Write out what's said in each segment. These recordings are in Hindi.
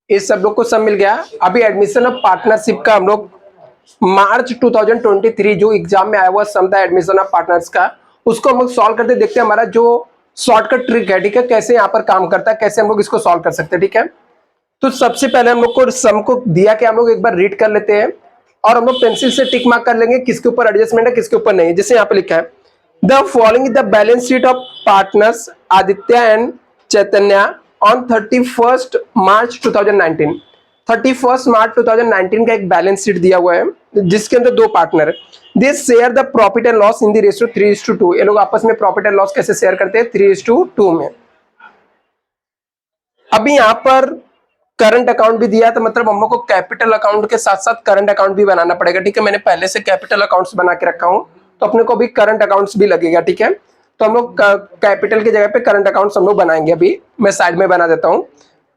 इस सब लोग को सब मिल गया। अभी एडमिशन ऑफ पार्टनरशिप का हम लोग मार्च 2023 जो एग्जाम में आया हुआ सम था एडमिशन ऑफ पार्टनर्स का, उसको हम लोग सॉल्व करते देखते हैं हमारा जो शॉर्टकट ट्रिक है, ठीक है, कैसे यहाँ पर काम करता है, कैसे हम लोग इसको सॉल्व कर सकते हैं, ठीक है। तो सबसे पहले हम लोग को सम को दिया कि हम लोग एक बार रीड कर लेते हैं और हम लोग पेंसिल से टिक मार्क कर लेंगे किसके ऊपर एडजस्टमेंट है किसके ऊपर नहीं। जैसे यहाँ पे लिखा है the following the balance sheet of partners Aditya and Chaitanya on 31 मार्च 2019। 31 मार्च 2019 का एक बैलेंस शीट दिया हुआ है जिसके अंदर दो partner they share the profit and loss in the ratio 3:2। ये लोग आपस में प्रॉफिट एंड लॉस कैसे शेयर करते हैं 3:2 में। अभी यहाँ पर करंट अकाउंट भी दिया, तो मतलब हम लोग को कैपिटल अकाउंट के साथ साथ करंट अकाउंट भी बनाना पड़ेगा, ठीक है। मैंने पहले से कैपिटल अकाउंट्स बना के रखा हूं तो अपने को भी करंट अकाउंट्स भी लगेगा, ठीक है। तो हम लोग कैपिटल की जगह पे करंट अकाउंट्स हम लोग बनाएंगे। अभी मैं साइड में बना देता हूं।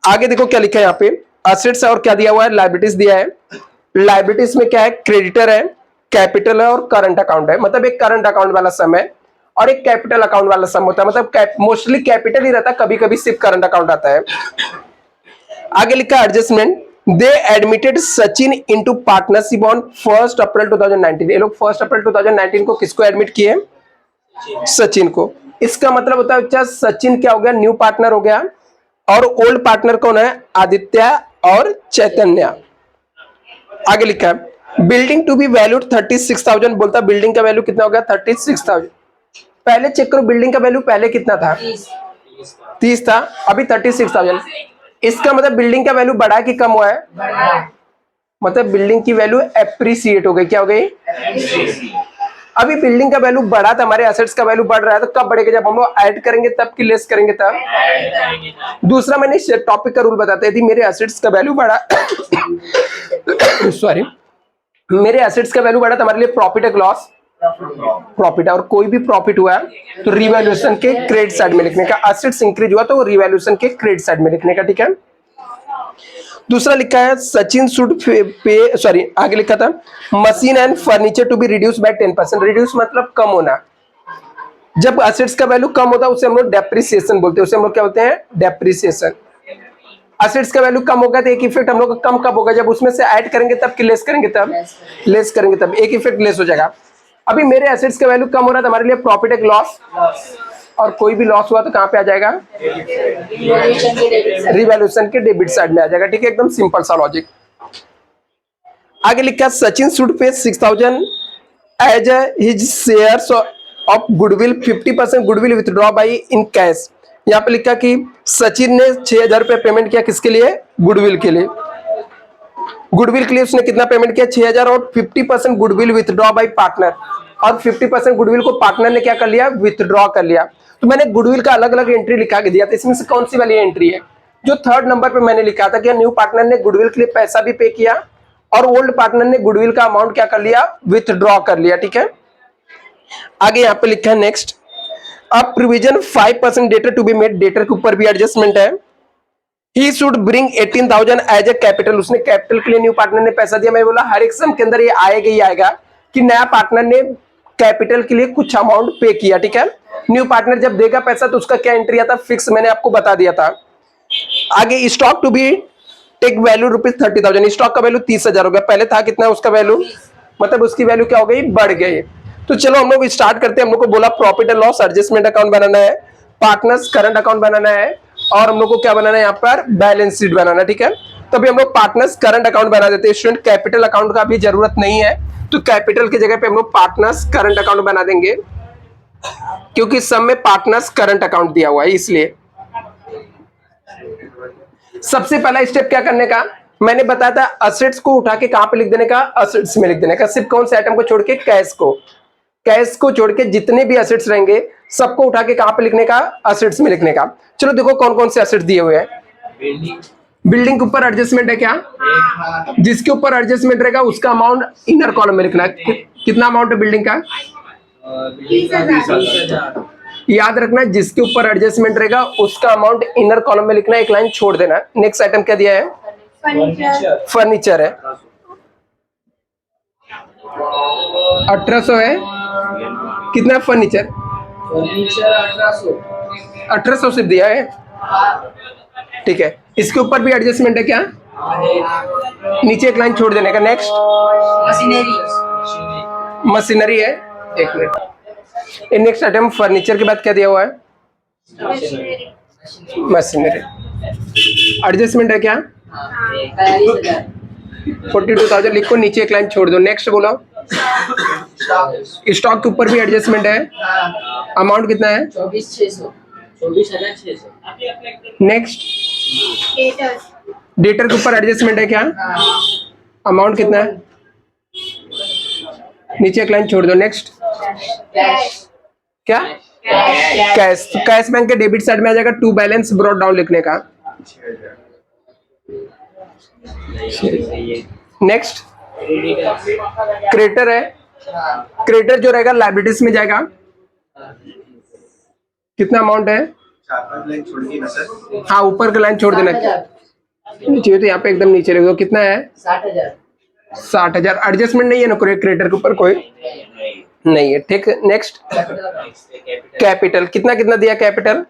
आगे देखो क्या लिखा है यहाँ पे, असेट्स और क्या दिया हुआ है, लायबिलिटीज दिया है। लायबिलिटीज में क्या है, क्रेडिटर है, कैपिटल है और करंट अकाउंट है। मतलब एक करंट अकाउंट वाला सम है और एक कैपिटल अकाउंट वाला सम होता है। मतलब मोस्टली कैपिटल ही रहता है, कभी कभी सिर्फ करंट अकाउंट आता है। आगे लिखा adjustment they admitted Sachin into partnership on 1 अप्रैल 2019। ये लोग 1 अप्रैल 2019 को किसको एडमिट किए, सचिन को। इसका मतलब होता है बच्चा सचिन क्या हो गया, न्यू पार्टनर हो गया और ओल्ड पार्टनर कौन है, आदित्य और चैतन्य। आगे लिखा है बिल्डिंग टू बी वैल्यूड 36,000। बोलता बिल्डिंग का वैल्यू कितना हो गया 36,000। पहले चेक करो बिल्डिंग का वैल्यू पहले कितना था, 30 था, अभी 36,000। इसका मतलब बिल्डिंग का वैल्यू बढ़ा कि कम हुआ है, मतलब बिल्डिंग की वैल्यू एप्रिसिएट हो गई। क्या हो गई, अभी बिल्डिंग का वैल्यू बढ़ा था, हमारे एसेट्स का वैल्यू बढ़ रहा है। तो कब बढ़ेगा, जब हम लोग ऐड करेंगे तब कि लेस करेंगे तब। दूसरा मैंने टॉपिक का रूल बताते थे, मेरे एसेट्स का वैल्यू बढ़ा सॉरी, मेरे एसेट्स का वैल्यू बढ़ा तो हमारे लिए प्रॉफिट है लॉस, प्रॉफिट है। और कोई भी प्रॉफिट हुआ है तो रिवैल्यूएशन के क्रेडिट साइड में लिखने का, एसेट्स इंक्रीज हुआ तो रिवैल्यूएशन के क्रेडिट साइड में लिखने का, ठीक है। दूसरा लिखा है सचिन शुड पे, सॉरी आगे लिखा था machine and furniture to be reduce by 10%। Reduce मतलब कम होना। जब एसेट्स का वैल्यू कम होता है उसे हम लोग डेप्रिसिएशन बोलते हैं, उसे हम लोग क्या बोलते हैं, डेप्रिसिएशन। एसेट्स का वैल्यू कम होगा तो एक इफेक्ट हम लोग का कम कब होगा, जब उसमें से ऐड करेंगे तब कि लेस करेंगे तब, लेस करेंगे तब एक इफेक्ट लेस हो जाएगा। अभी मेरे एसेट्स का वैल्यू कम हो रहा है तो हमारे लिए प्रॉफिट एक लॉस, और कोई भी लॉस हुआ तो कहां पे आ जाएगा, रिवैल्यूएशन के डेबिट साइड में आ जाएगा, ठीक है। एकदम सिंपल सा लॉजिक। आगे लिखा Sachin should pay 6,000 as his shares of goodwill, 50% goodwill withdraw by in cash. यहाँ पे लिखा कि सचिन ने 6,000 रुपए पेमेंट किया किसके लिए, गुडविल के लिए। गुडविल के लिए उसने कितना पेमेंट किया 6,000 और 50% गुडविल विथड्रॉ बाई पार्टनर, और 50% गुडविल को पार्टनर ने क्या कर लिया, विथड्रॉ कर लिया। तो मैंने गुडविल का अलग अलग एंट्री लिखा के दिया था, इसमें से कौन सी वाली एंट्री है, जो 3rd नंबर पे मैंने लिखा था कि न्यू पार्टनर ने गुडविल के लिए पैसा भी पे किया और ओल्ड पार्टनर ने गुडविल का अमाउंट क्या कर लिया, विथड्रॉ कर लिया, ठीक है। आगे यहाँ पे लिखा है नेक्स्ट अब provision 5% debtor to be made, debtor के ऊपर भी एडजस्टमेंट है। He should bring 18,000 as a capital, उसने कैपिटल के लिए न्यू पार्टनर ने पैसा दिया। मैं बोला हर एक सम के अंदर ये आएगा ही आएगा कि नया पार्टनर ने कैपिटल के लिए कुछ अमाउंट पे किया, ठीक है। न्यू पार्टनर जब देगा पैसा तो उसका क्या एंट्री आता, फिक्स, मैंने आपको बता दिया था। आगे stock to be take value ₹30,000, stock का वैल्यू 30,000 हो गया, पहले था कितना उसका वैल्यू, मतलब उसकी वैल्यू क्या हो गई, बढ़ गई। तो चलो हम लोग स्टार्ट करते हैं। हम लोग को बोला profit and loss adjustment account बनाना है, पार्टनर्स करंट अकाउंट बनाना है, और हम लोग को क्या बनाना है यहाँ पर, बैलेंस शीट बनाना, ठीक है। तो अभी हम लोग पार्टनर्स करंट अकाउंट बना देते हैं। स्टूडेंट कैपिटल अकाउंट का भी जरूरत नहीं है, तो कैपिटल की जगह पे हम लोग पार्टनर्स करंट अकाउंट बना देंगे, क्योंकि सब में पार्टनर्स करंट अकाउंट दिया हुआ है इसलिए। सबसे पहला स्टेप क्या करने का, मैंने बताया था असेट्स को उठा के कहां पे लिख देने का, असेट्स में लिख देने का। सिर्फ कौन से आइटम को छोड़ के, कैश को, कैश को छोड़ के जितने भी असेट्स रहेंगे सबको उठा के कहां पे लिखने का, असेट्स में लिखने का। चलो देखो कौन कौन से असेट्स दिए हुए हैं। बिल्डिंग के ऊपर एडजस्टमेंट है क्या, जिसके ऊपर एडजस्टमेंट रहेगा उसका अमाउंट इनर कॉलम में लिखना है। कितना अमाउंट है बिल्डिंग का, 30,000। याद रखना जिसके ऊपर एडजस्टमेंट रहेगा उसका अमाउंट इनर कॉलम में लिखना, एक लाइन छोड़ देना। नेक्स्ट आइटम क्या दिया है, फर्नीचर है, 1800 है। कितना फर्नीचर, 1800 सिर्फ दिया है, ठीक है। इसके ऊपर भी एडजस्टमेंट है क्या, नीचे एक लाइन छोड़ देने का। नेक्स्ट मशीनरी मशीनरी है, एक मिनट। नेक्स्ट आइटम फर्नीचर के बाद क्या दिया हुआ है? मशीनरी। एडजस्टमेंट है क्या? 42,000 42,000 लिखो, नीचे एक लाइन छोड़ दो। नेक्स्ट बोलो। स्टॉक के ऊपर भी एडजस्टमेंट है। अमाउंट कितना है? 24,600 नेक्स्ट डेटर के ऊपर एडजस्टमेंट है क्या? अमाउंट कितना है? नीचे एक लाइन छोड़ दो। नेक्स्ट क्या? कैश। कैश बैंक के डेबिट साइड में आ जाएगा टू बैलेंस ब्रॉट डाउन लिखने का। नेक्स्ट क्रेडिटर है। क्रेडिटर जो रहेगा लाइबिलिटीज में जाएगा। कितना अमाउंट है? हाँ, ऊपर का लाइन छोड़ देना नीचे, तो यहाँ पे एकदम नीचे लिख दो। कितना है? 60,000 60,000। एडजस्टमेंट नहीं है ना क्रेडिटर के ऊपर कोई नहीं है, ठीक। Next capital. कितना कितना दिया कैपिटल?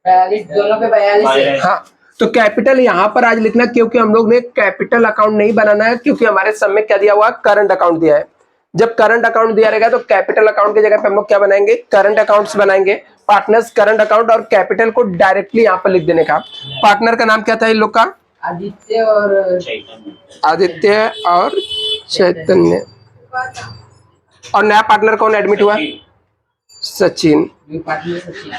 42, दोनों पे 42 है। हाँ, तो कैपिटल यहाँ पर आज लिखना, क्योंकि हम लोग ने कैपिटल अकाउंट नहीं बनाना है, क्योंकि हमारे सब में क्या दिया हुआ? करंट अकाउंट दिया है। जब करंट अकाउंट दिया रहेगा तो कैपिटल अकाउंट की जगह पे हम लोग क्या बनाएंगे? करंट अकाउंट्स बनाएंगे। पार्टनर्स करंट अकाउंट और कैपिटल को डायरेक्टली यहाँ पर लिख देने का। पार्टनर का नाम क्या था इन लोग का? आदित्य और चैतन्य। और नया पार्टनर कौन एडमिट हुआ? सचिन। पार्टनर सचिन।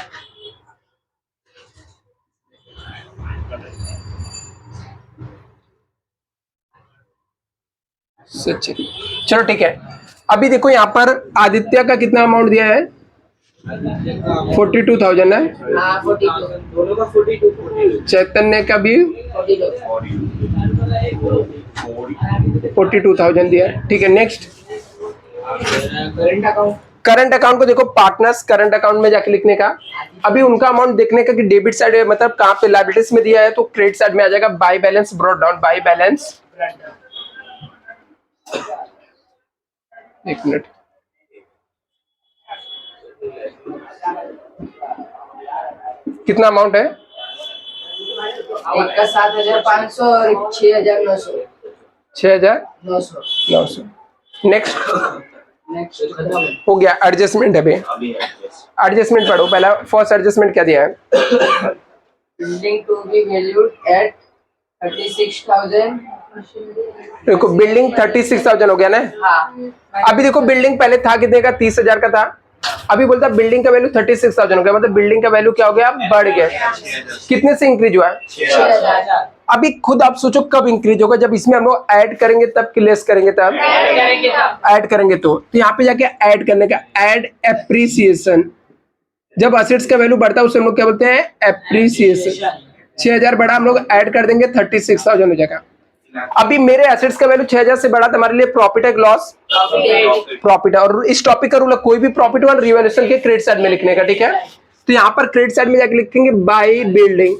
सचिन, चलो ठीक है। अभी देखो यहाँ पर आदित्य का कितना अमाउंट दिया है? 42,000 है। हाँ 42, दोनों का 42। चैतन्य का भी 42,000 दिया है, ठीक है। Next current account. Current account को देखो, पार्टनर्स करंट अकाउंट में जाके लिखने का। अभी उनका अमाउंट देखने का कि डेबिट साइड मतलब कहाँ पे लायबिलिटीज में दिया है, तो क्रेडिट साइड में आ जाएगा by balance brought down. By balance, एक मिनट, कितना अमाउंट है? एक का 7,500 और 6,900। 6,900। नेक्स्ट नेक्स्ट हो गया। एडजस्टमेंट है भाई, एडजस्टमेंट पढ़ो पहला। फर्स्ट एडजस्टमेंट क्या दिया है? Building to be valued at 36,000। देखो बिल्डिंग 36,000 हो गया ना। हाँ अभी देखो बिल्डिंग पहले था कितने का? 30,000 का था। अभी बोलता बिल्डिंग का वैल्यू 36,000 हो गया, मतलब बिल्डिंग का वैल्यू क्या हो गया? बढ़ गया। कितने से इंक्रीज हुआ है? 6,000। अभी खुद आप सोचो कब इंक्रीज होगा? जब इसमें हम लोग ऐड करेंगे तब कि लेस करेंगे तब? ऐड करेंगे तो यहाँ पे जाके ऐड करने का, ऐड एप्रिसिएशन। जब असेट्स का वैल्यू बढ़ता है उसे हम लोग क्या बोलते हैं? एप्रिसिएशन। 6,000 बढ़ा, हम लोग ऐड कर देंगे 36,000 हो जाएगा। अभी मेरे एसेट्स का वैल्यू 6,000 से बढ़ा, तुम्हारे लिए प्रॉफिट है लॉस? प्रॉफिट है। और इस टॉपिक का रूल है, कोई भी प्रॉफिट वाला रिवैल्यूएशन के क्रेडिट साइड में लिखने का, ठीक है। तो यहाँ पर क्रेडिट साइड में जाके लिखेंगे by building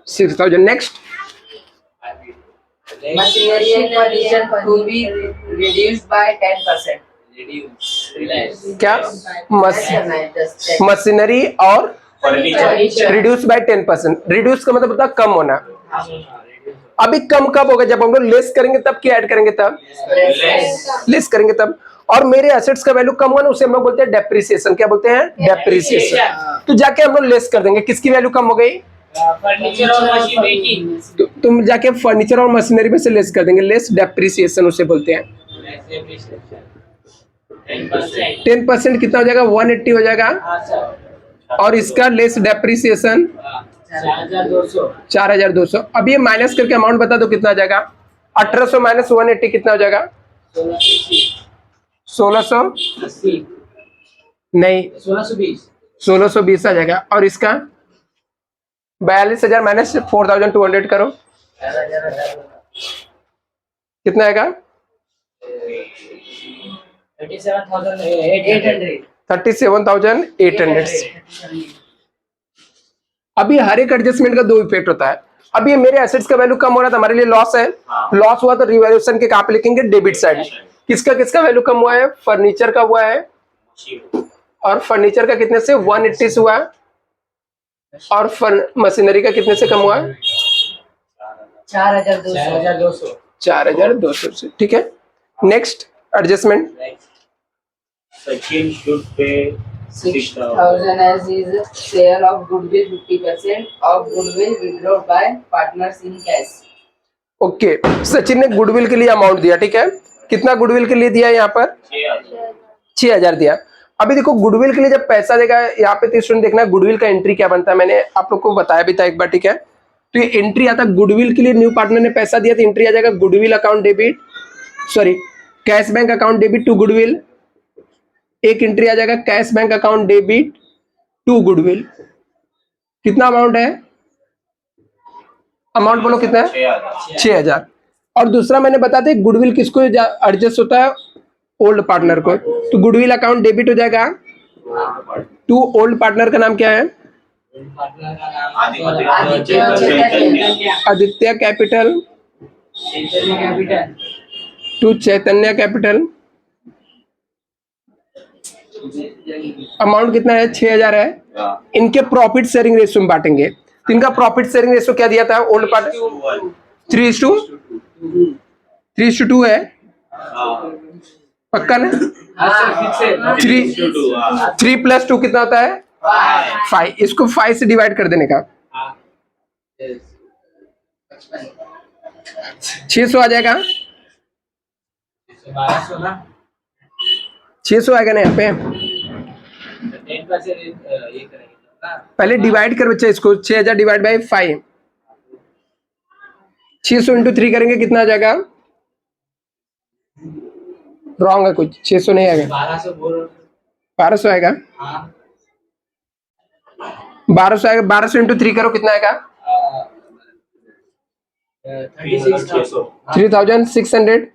6,000। Next Machinery and furniture to be reduced by 10%. क्या? मशीनरी और रिड्यूस बाय 10%। रिड्यूस का मतलब होता है कम होना। अभी कम कब होगा? जब हम लोग लेस करेंगे तब, क्या ऐड करेंगे तब? लेस करेंगे तब। और मेरे एसेट्स का वैल्यू कम हुआ ना, उसे हम लोग बोलते हैं डेप्रिसिएशन। क्या बोलते हैं? डेप्रिसिएशन। तो जाके हम लोग लेस कर देंगे, किसकी वैल्यू कम हो गई? फर्नीचर और मशीनरी की। तुम जाके फर्नीचर और मशीनरी में से लेस कर देंगे, लेस डेप्रिसिएशन उसे बोलते हैं। 10% कितना हो जाएगा? 180 हो जाएगा। और इसका लेस डेप्रिसिएशन 4,200। अब ये माइनस करके अमाउंट बता दो कितना आ जाएगा? 1,800 माइनस 180 कितना हो जाएगा? 1600 नहीं, 1620 आ जाएगा। और इसका 42,000 माइनस 4,200 करो, कितना आएगा? 37,800। अभी हर एक एडजस्टमेंट का दो इफेक्ट होता है। अभी मेरे एसेट्स का वैल्यू कम हो रहा था, हमारे लिए लॉस है। लॉस हुआ तो रिवैल्यूएशन के कहां पे लिखेंगे? Debit side. किसका किसका वैल्यू कम हुआ है? फर्नीचर का हुआ है। और फर्नीचर का कितने से? 180 से हुआ है। और मशीनरी का कितने से कम हुआ है? 4,200. 4,200 से, ठीक है। Next adjustment, Sachin should pay 6,000 as his share of goodwill 50% of goodwill withdrawn by partners in cash. Okay. Sachin ने गुडविल के लिए अमाउंट दिया, ठीक है। कितना गुडविल के लिए दिया यहाँ पर? 6,000 दिया। अभी देखो गुडविल के लिए जब पैसा देगा यहाँ पे तो स्टूडेंट देखना गुडविल का एंट्री क्या बनता है, मैंने आप लोग को बताया भी था एक बार, ठीक है। तो ये एंट्री आता है गुडविल के लिए, न्यू पार्टनर ने पैसा दिया तो एंट्री आ जाएगा goodwill account debit, sorry cash bank account debit to goodwill. एक एंट्री आ जाएगा cash bank account debit to goodwill. कितना अमाउंट है? अमाउंट बोलो कितना है? 6,000। और दूसरा मैंने बता दें गुडविल किसको एडजस्ट होता है? ओल्ड पार्टनर को। तो गुडविल अकाउंट डेबिट हो जाएगा टू ओल्ड पार्टनर का नाम क्या है? Aditya capital to Chaitanya capital. Amount कितना है? 6,000 है। इनके प्रॉफिट शेयरिंग रेशियो में बांटेंगे। तो इनका प्रॉफिट शेयरिंग रेशियो क्या दिया था ओल्ड पार्टनर? 3:2 है, पक्का ना? 3 + 2 कितना होता है? 5। इसको 5 से डिवाइड कर देने का 600 आ जाएगा। 600 आएगा ना यहाँ पे। पहले डिवाइड कर बच्चा इसको, 6,000 डिवाइड बाई 5, 600 इंटू 3 करेंगे कितना आ जाएगा? रॉन्ग है कुछ, 600 नहीं आएगा, 1200 आएगा। 1200 आएगा। 1200 इंटू 3 करो कितना आएगा? 3,600।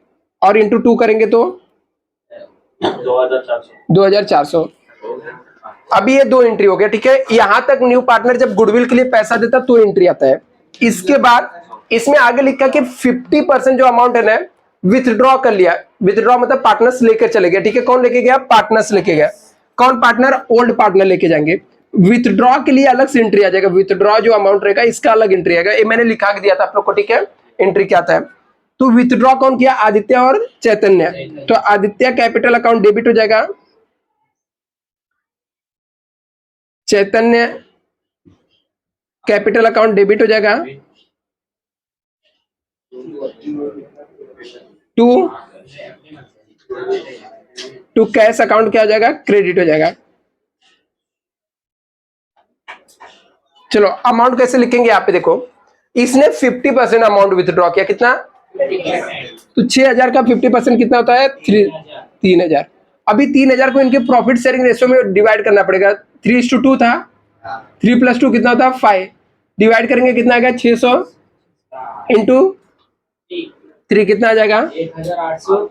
और इंटू 2 करेंगे तो 2,400। अभी ये 2 एंट्री हो गया, ठीक है। यहां तक न्यू पार्टनर जब गुडविल के लिए पैसा देता तो एंट्री आता है। इसके बाद इसमें आगे लिखा कि 50% जो अमाउंट है ना विथड्रॉ कर लिया। विथड्रॉ मतलब पार्टनर्स लेकर चले गए, ठीक है। कौन लेके गया? पार्टनर्स लेके गया। कौन पार्टनर? ओल्ड पार्टनर लेके जाएंगे। विथड्रॉ के लिए अलग से एंट्री आ जाएगा। विथड्रॉ जो अमाउंट रहेगा इसका अलग एंट्री आएगा। ये मैंने लिखा के दिया था आप लोग को, ठीक है। एंट्री क्या आता है? तो विथड्रॉ कौन किया? आदित्य और चैतन्य। तो आदित्य कैपिटल अकाउंट डेबिट हो जाएगा, चैतन्य कैपिटल अकाउंट डेबिट हो जाएगा टू कैश अकाउंट क्या हो जाएगा? क्रेडिट हो जाएगा। चलो अमाउंट कैसे लिखेंगे यहाँ पे देखो, इसने 50% अमाउंट विथड्रॉ किया। कितना? तो 6,000 का 50% कितना होता है? 3,000। अभी 3,000 को इनके प्रॉफिट शेयरिंग रेशियो में डिवाइड करना पड़ेगा। 3:2 था, 3 + 2 कितना होता है? 5। डिवाइड करेंगे कितना आएगा? 600 इंटू 3 कितना आ जाएगा? 1,800,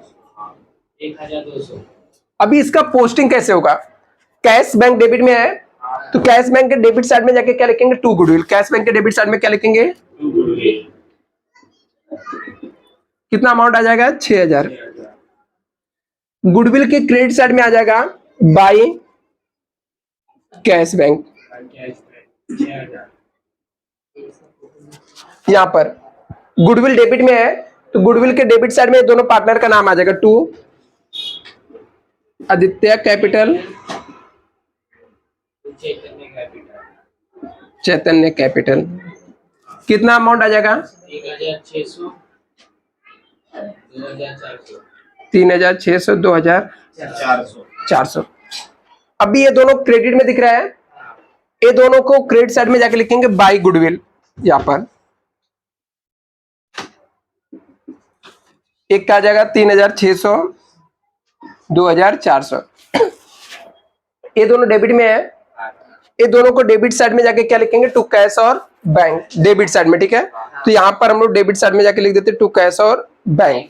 1,200। अभी इसका पोस्टिंग कैसे होगा? कैश बैंक डेबिट में है तो कैश बैंक के डेबिट साइड में जाके क्या लिखेंगे? To goodwill. कैश बैंक के डेबिट साइड में क्या लिखेंगे? कितना अमाउंट आ जाएगा? 6,000। गुडविल के क्रेडिट साइड में आ जाएगा बाय कैश बैंक। यहां पर गुडविल डेबिट में है तो गुडविल के डेबिट साइड में दोनों पार्टनर का नाम आ जाएगा, to Aditya capital Chaitanya capital. कितना अमाउंट आ जाएगा? 1,600, 2,400। 3,600, 2,400। अभी ये दोनों क्रेडिट में दिख रहा है, ये दोनों को क्रेडिट साइड में जाके लिखेंगे बाय गुडविल। यहां पर एक का आ जाएगा 3,600, 2,400। ये दोनों डेबिट में है, ये दोनों को डेबिट साइड में जाके क्या लिखेंगे? टू कैश और बैंक डेबिट साइड में, ठीक है। तो यहां पर हम लोग डेबिट साइड में जाके लिख देते टू कैश और बैंक।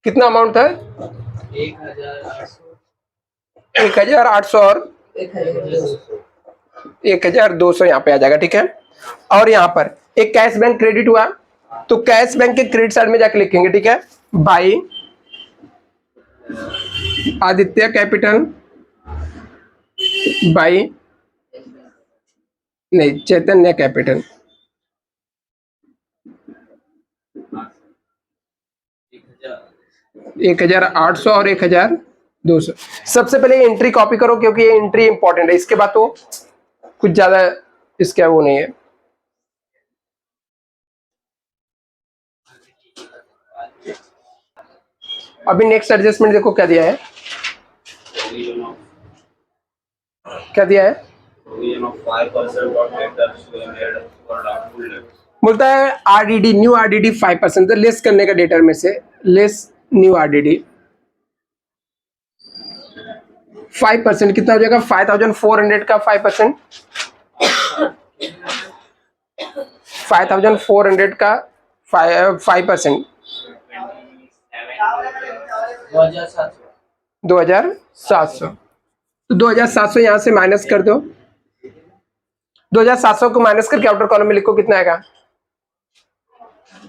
कितना अमाउंट था? 1,800 और 1,200 यहाँ पे आ जाएगा, ठीक है। और यहाँ पर एक कैश बैंक क्रेडिट हुआ तो कैश बैंक के क्रेडिट साइड में जाके लिखेंगे, ठीक है, बाय आदित्य कैपिटल बाई, नहीं, चैतन्य कैपिटल। 1800 और 1200। सबसे पहले एंट्री कॉपी करो क्योंकि ये एंट्री इंपॉर्टेंट है, इसके बाद तो कुछ ज्यादा इसका वो नहीं है। अभी नेक्स्ट एडजस्टमेंट देखो क्या दिया है, क्या दिया है, बोलता है आरडीडी, न्यू आरडीडी 5%, लेस करने का डेटर में से, लेस न्यू आरडीडी 5%, कितना हो जाएगा 5400 का 5%, 5400 का 5%, 2700। तो 2700 यहां से माइनस कर दो, 2700 को माइनस करके आउटर कॉलम में लिखो, कितना आएगा?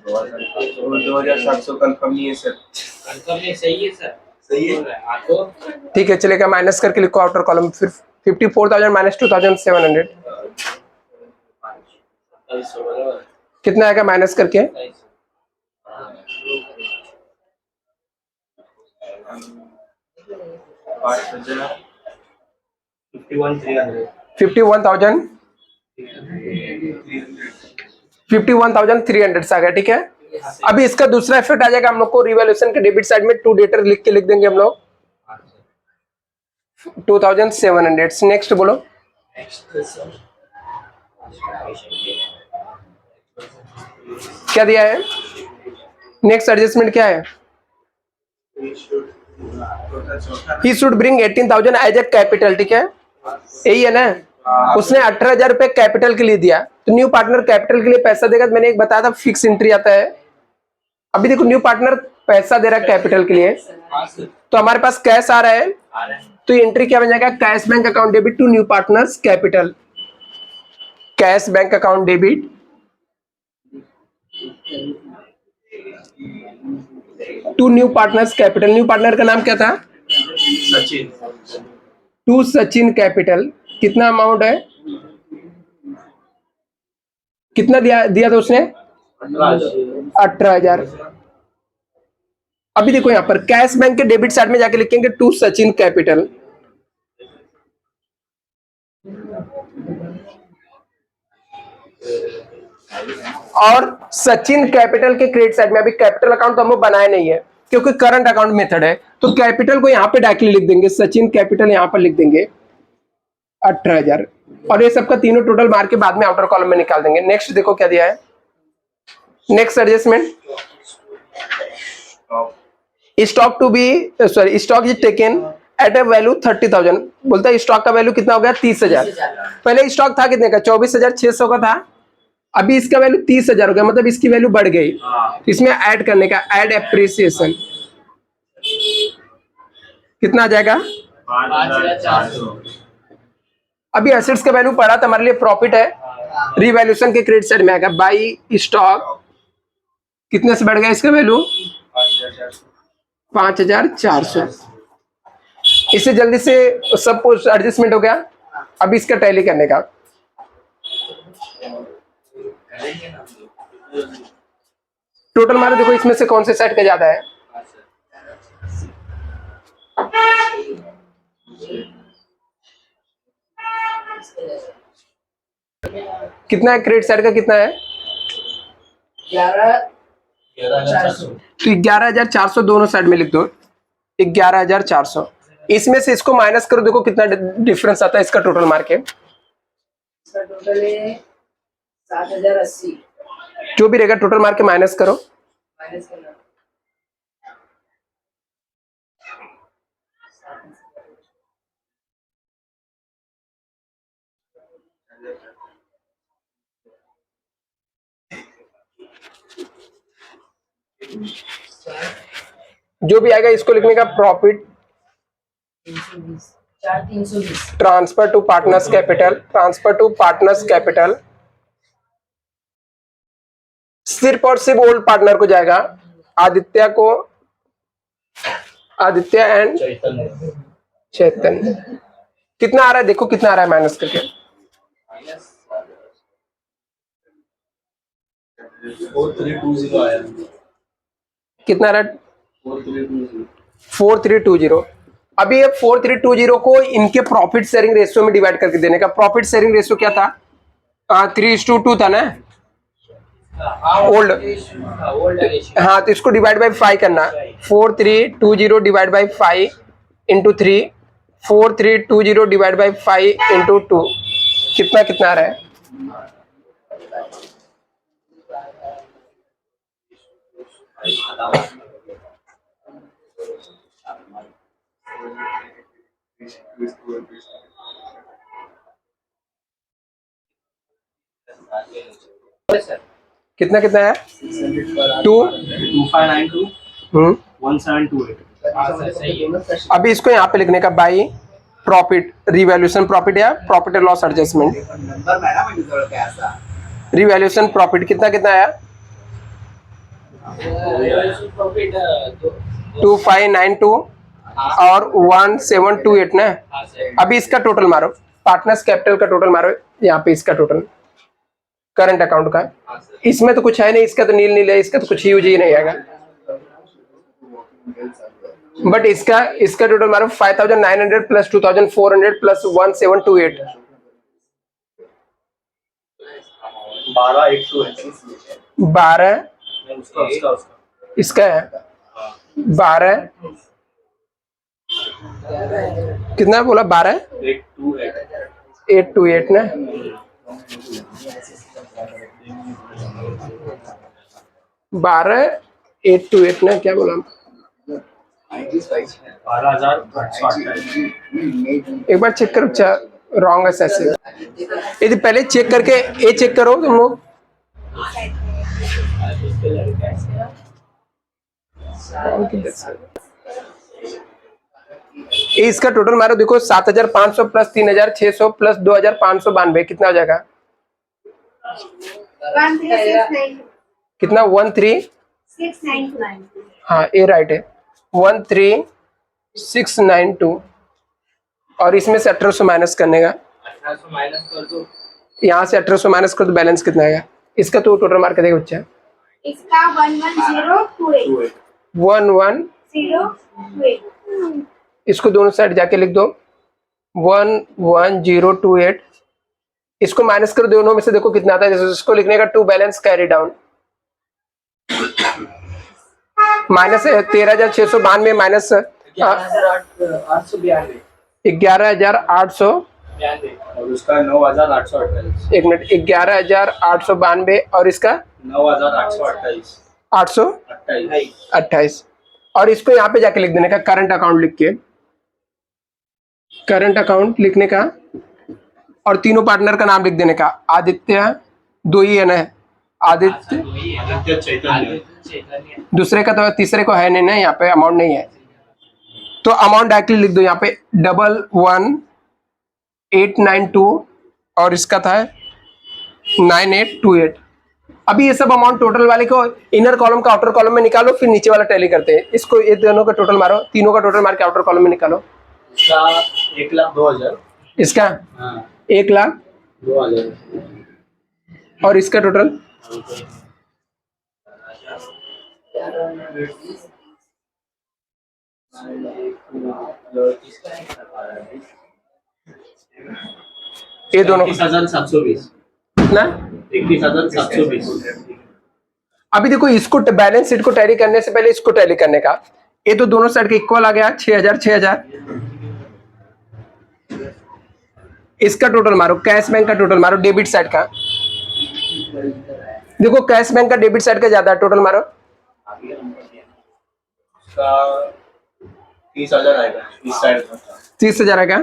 2700 कंफर्म नहीं है सर। कंफर्म नहीं, सही है सर, सही है आपको। ठीक है, चलेगा, माइनस करके लिखो आउटर कॉलम। फिर 54,000 माइनस 2700 कितना आएगा माइनस करके? 51,300 आ गया। ठीक है, अभी इसका दूसरा इफेक्ट आ जाएगा हम लोग को, रिवैल्यूएशन के डेबिट साइड में टू डेटर लिख के लिख देंगे हम लोग 2700। नेक्स्ट बोलो, क्या दिया है? नेक्स्ट एडजस्टमेंट क्या है? He should bring 18,000 as a capital. ठीक है, यही है ना, उसने 18,000 रुपए कैपिटल के लिए दिया, तो न्यू पार्टनर कैपिटल के लिए पैसा देगा, तो मैंने एक बताया था फिक्स एंट्री आता है। अभी देखो न्यू पार्टनर पैसा दे रहा है कैपिटल के लिए, तो हमारे पास कैश आ रहा है, तो एंट्री क्या बन जाएगा? Cash bank account debit to new partners capital, cash bank account debit to new partners capital. New partner का नाम क्या था? सचिन। To Sachin capital. कितना अमाउंट है? कितना दिया था उसने? 18,000। अभी देखो यहाँ पर कैश बैंक के डेबिट साइड में जाके लिखेंगे टू सचिन कैपिटल, और सचिन कैपिटल के क्रेडिट साइड में, अभी कैपिटल अकाउंट तो हम लोग बनाए नहीं है क्योंकि करंट अकाउंट मेथड है, तो कैपिटल को यहाँ पे डायरेक्टली लिख देंगे, सचिन कैपिटल यहाँ पर लिख देंगे 18,000, और ये सबका तीनों टोटल मार के बाद में आउटर कॉलम में निकाल देंगे। नेक्स्ट देखो क्या दिया है, next adjustment, stock to be sorry stock is taken at a value 30,000। बोलता है स्टॉक का वैल्यू कितना हो गया? 30,000। पहले स्टॉक था कितने का? 24,600 का था, अभी इसका वैल्यू 30,000 हो गया, मतलब इसकी वैल्यू बढ़ गई। इसमें ऐड करने का, ऐड एप्रिसिएशन, कितना आ जाएगा? 5,400। अभी एसेट्स का वैल्यू बढ़ा तो हमारे लिए प्रॉफिट है, रिवैल्यूएशन के क्रेडिट साइड में आएगा। बाई स्टॉक कितने से बढ़ गया इसका वैल्यू? 5,400। इससे जल्दी से सब कुछ एडजस्टमेंट हो गया। अभी इसका टैली करने का, टोटल मारो, देखो इसमें से कौन से साइड का ज्यादा है? कितना है क्रेडिट साइड का? कितना है? 11,400। तो 11,400 दोनों साइड में लिख दो, 11,400। इसमें से इसको माइनस करो, देखो कितना डिफरेंस आता है इसका टोटल मार के। इसका टोटल है 7,080। जो भी रहेगा टोटल मार के माइनस करो, माइनस करना, जो भी आएगा इसको लिखने का profit 320, 4,320। Transfer to partners capital, transfer to partners capital सिर्फ और सिर्फ ओल्ड पार्टनर को जाएगा, आदित्य को आदित्य एंड चैतन्य चैतन्य। कितना आ रहा है देखो, कितना आ रहा है माइनस करके। 4320 आया। कितना आ रहा है? 4320। 4320। अभी ये 4320 को इनके प्रॉफिट शेयरिंग रेशियो में डिवाइड करके देने का। प्रॉफिट शेयरिंग रेशियो क्या था? 3:2 था ना ओल्ड। हाँ, तो इसको डिवाइड बाई 5 करना। 4320 divide by 5 into 3, 4320 divide by 5 into 2, कितना कितना आ रहा है? कितना कितना है? 2 2592 1728। सही है। अभी इसको यहाँ पे लिखने का बाई प्रॉफिट रिवैल्यूएशन प्रॉफिट या profit and loss adjustment. Revaluation profit कितना कितना आया? 2592 और 1728 ना। अभी इसका टोटल मारो, पार्टनर्स कैपिटल का टोटल मारो यहाँ पे, इसका टोटल करंट अकाउंट का। इसमें तो कुछ है नहीं, इसका तो नील नील है, इसका तो कुछ यूज ही नहीं आएगा। बट इसका टोटल मारो 5900 प्लस 2400 प्लस 1728। 12 इसका है 12 कितना बोला? 828 ना। 828 ना, क्या बोला? 12,828। एक बार चेक करो, रॉन्ग है ऐसे। यदि पहले चेक करके ये चेक करो तुम लोग। ये इसका टोटल मारो देखो, 7500 प्लस 3600 प्लस 2592 कितना हो जाएगा? कितना? 13692। हाँ, ये राइट है, 13692। और इसमें से 1800 माइनस करने का। 1800 माइनस कर दो। यहाँ से 1800 माइनस कर दो, बैलेंस कितना आएगा? इसका तो टोटल मार के देखो बच्चा। इसका 11028। 11028। इसको दोनों साइड जाके लिख दो, 11028। इसको माइनस कर दोनों में से, देखो कितना आता है। जैसे इसको लिखने का to balance carry down, minus 13,692 minus 11,800 और उसका 9,828। एक मिनट, 11,892 और इसका 9,828। 828। और इसको यहाँ पे जाके लिख देने का, करंट अकाउंट लिख के, करंट अकाउंट लिखने का। और तीनों पार्टनर का नाम लिख देने का। आदित्य, दो ही है ना, आदित्य चैतन्य। दूसरे का तो, तीसरे को है नहीं ना, यहाँ पे अमाउंट नहीं है, तो अमाउंट डायरेक्टली लिख दो यहाँ पे 11892 और इसका था 9828। अभी ये सब अमाउंट टोटल वाले को इनर कॉलम का आउटर कॉलम में निकालो, फिर नीचे वाला टैली करते हैं। इसको ये दोनों का टोटल मारो, तीनों का टोटल मार के आउटर कॉलम में निकालो। इसका 1,02,000। इसका 1,02,000 और इसका टोटल ये दोनों 21,720। कितना? 21,720। अभी देखो, इसको बैलेंस शीट को टैली करने से पहले इसको टैली करने का। ये तो दोनों साइड के इक्वल आ गया, 6,000। इसका टोटल मारो, कैश बैंक का टोटल मारो, डेबिट साइड का। देखो कैश बैंक का डेबिट साइड का ज्यादा, टोटल मारो। इसका 30,000 आएगा इस साइड का। 30,000 आएगा।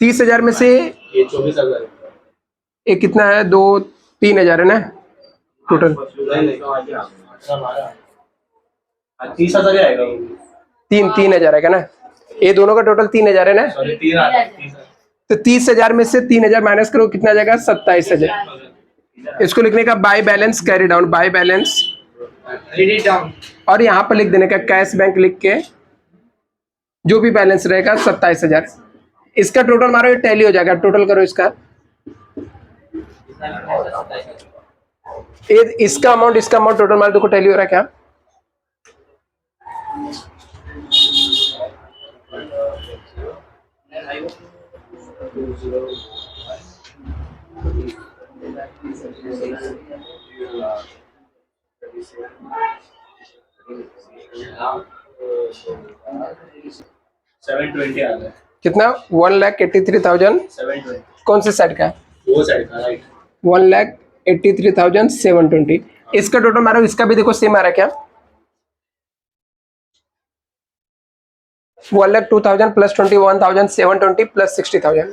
30,000 में से ये 24,000। ये कितना है? 2-3,000 है ना टोटल। 30,000 आएगा। 3,000 आएगा ना। ये दोनों का टोटल 3,000 है ना। सॉरी 3,000। तो 30,000 में से 3,000 माइनस करो, कितना आ जाएगा? 27,000। इसको लिखने का by balance carry down, by balance Read it down. और यहाँ पर लिख देने का कैश बैंक लिख के जो भी बैलेंस रहेगा 27,000। इसका टोटल मारो, ये टैली हो जाएगा। टोटल करो इसका, इसका अमाउंट टोटल मारो, देखो टैली हो रहा है क्या। सेवन 20 आ गया। कितना? 1,83,000। 720 कौन से साइड का है? वो साइड का राइट। 1,83,720। इसका टोटल मारो, इसका भी देखो सेम आ रहा है क्या। 1,02,000 प्लस 21,720 प्लस 60,000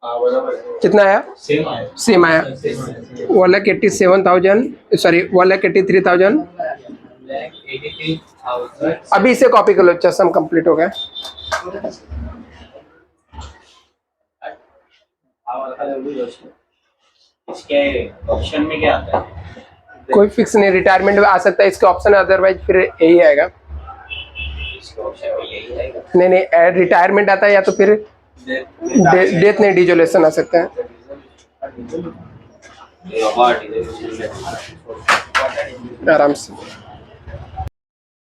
हाँ बराबर कितना आया? सेम आया। सेम आया। 1,87,000 सॉरी 1,83,000। 83,000। अभी इसे कॉपी कर लो, सम कंप्लीट हो गया। इसके ऑप्शन में क्या आता है? कोई फिक्स नहीं, रिटायरमेंट में आ सकता है इसके ऑप्शन, अदरवाइज फिर यही आएगा। इसके ऑप्शन में यही आएगा। नहीं रिटायरमेंट आता है या तो फिर डेथ नहीं डिजोलेशन आ सकता है। आराम से।